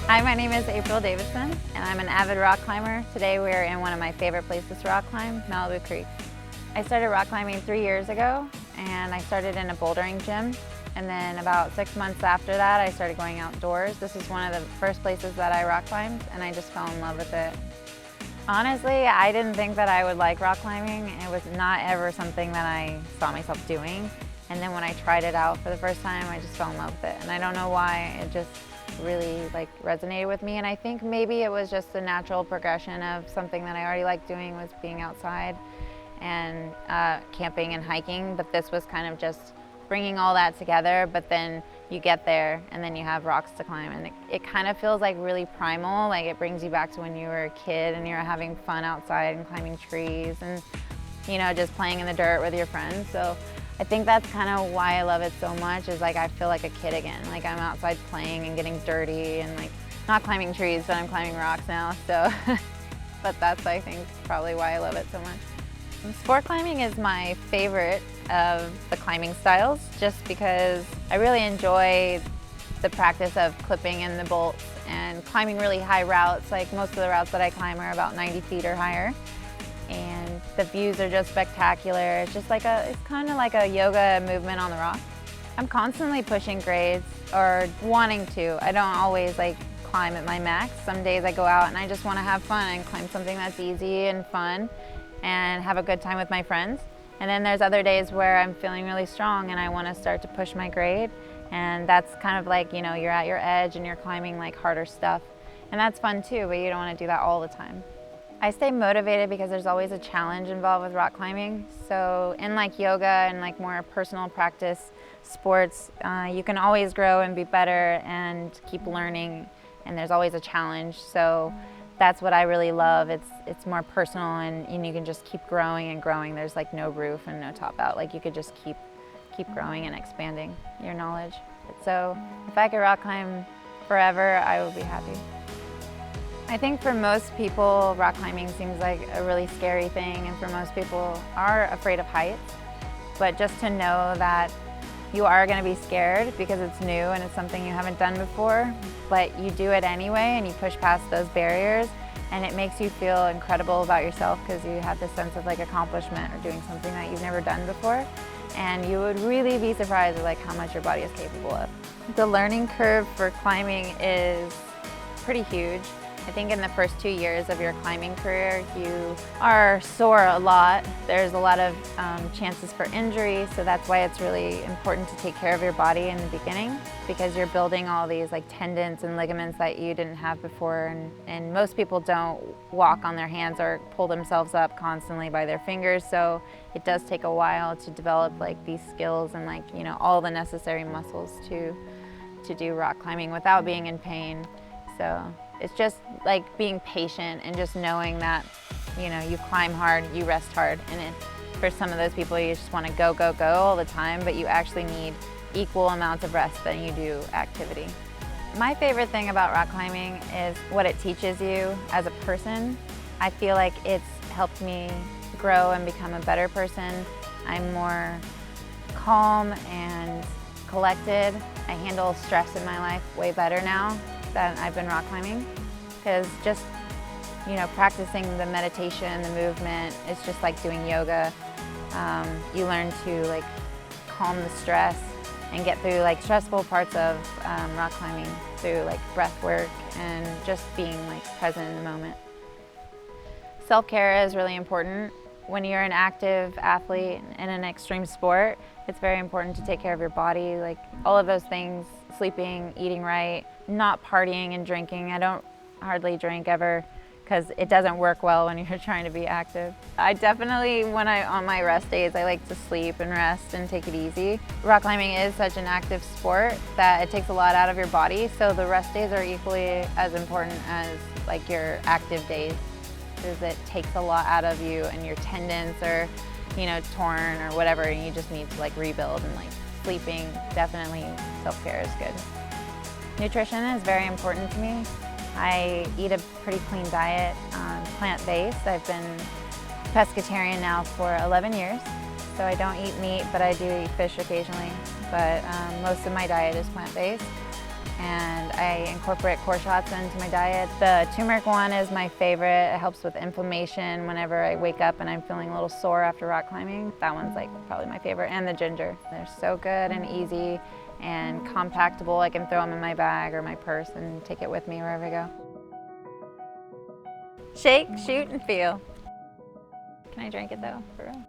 Hi, my name is April Davidson, and I'm an avid rock climber. Today we are in one of my favorite places to rock climb, Malibu Creek. I started rock climbing 3 years ago, and I started in a bouldering gym. And then about 6 months after that, I started going outdoors. This is one of the first places that I rock climbed, and I just fell in love with it. Honestly, I didn't think that I would like rock climbing. It was not ever something that I saw myself doing. And then when I tried it out for the first time, I just fell in love with it. And I don't know why, it just really resonated with me. And I think maybe it was just the natural progression of something that I already liked doing, was being outside and camping and hiking. But this was kind of just bringing all that together, but then you get there and then you have rocks to climb, and it kind of feels like really primal. Like it brings you back to when you were a kid and you're having fun outside and climbing trees and, you know, just playing in the dirt with your friends. So I think that's kind of why I love it so much, is like I feel like a kid again. Like I'm outside playing and getting dirty and like not climbing trees, but I'm climbing rocks now. So, but that's, I think, probably why I love it so much. Sport climbing is my favorite of the climbing styles, just because I really enjoy the practice of clipping in the bolts and climbing really high routes. Like most of the routes that I climb are about 90 feet or higher, and the views are just spectacular. It's just like it's kind of like a yoga movement on the rock. I'm constantly pushing grades, or wanting to. I don't always like climb at my max. Some days I go out and I just want to have fun and climb something that's easy and fun and have a good time with my friends. And then there's other days where I'm feeling really strong and I want to start to push my grade. And that's kind of like, you know, you're at your edge and you're climbing like harder stuff. And that's fun too, but you don't want to do that all the time. I stay motivated because there's always a challenge involved with rock climbing. So in like yoga and like more personal practice sports, you can always grow and be better and keep learning, and there's always a challenge. So that's what I really love. It's more personal, and you can just keep growing and growing. There's like no roof and no top out. Like you could just keep growing and expanding your knowledge. So if I could rock climb forever, I would be happy. I think for most people, rock climbing seems like a really scary thing, and for most people are afraid of heights. But just to know that you are going to be scared because it's new and it's something you haven't done before, but you do it anyway and you push past those barriers, and it makes you feel incredible about yourself because you have this sense of like accomplishment or doing something that you've never done before, and you would really be surprised at like how much your body is capable of. The learning curve for climbing is pretty huge. I think in the first 2 years of your climbing career, you are sore a lot. There's a lot of chances for injury, so that's why it's really important to take care of your body in the beginning, because you're building all these like tendons and ligaments that you didn't have before, and most people don't walk on their hands or pull themselves up constantly by their fingers, so it does take a while to develop like these skills and like, you know, all the necessary muscles to do rock climbing without being in pain. So it's just like being patient and just knowing that, you know, you climb hard, you rest hard, and for some of those people you just want to go, go, go all the time, but you actually need equal amounts of rest than you do activity. My favorite thing about rock climbing is what it teaches you as a person. I feel like it's helped me grow and become a better person. I'm more calm and collected. I handle stress in my life way better now that I've been rock climbing, because just, you know, practicing the meditation, the movement, it's just like doing yoga. You learn to like calm the stress and get through like stressful parts of rock climbing through like breath work and just being like present in the moment. Self-care is really important. When you're an active athlete in an extreme sport, it's very important to take care of your body, like all of those things: sleeping, eating right, not partying and drinking. I don't hardly drink ever because it doesn't work well when you're trying to be active. I definitely, on my rest days, I like to sleep and rest and take it easy. Rock climbing is such an active sport that it takes a lot out of your body, so the rest days are equally as important as like your active days, because it takes a lot out of you and your tendons are, you know, torn or whatever, and you just need to like rebuild. And like sleeping, definitely self-care is good. Nutrition is very important to me. I eat a pretty clean diet, plant-based. I've been pescatarian now for 11 years, so I don't eat meat, but I do eat fish occasionally. But most of my diet is plant-based. and I incorporate core shots into my diet. The turmeric one is my favorite. It helps with inflammation whenever I wake up and I'm feeling a little sore after rock climbing. That one's like probably my favorite. And the ginger. They're so good and easy and compactable. I can throw them in my bag or my purse and take it with me wherever I go. Shake, shoot, and feel. Can I drink it though, for real?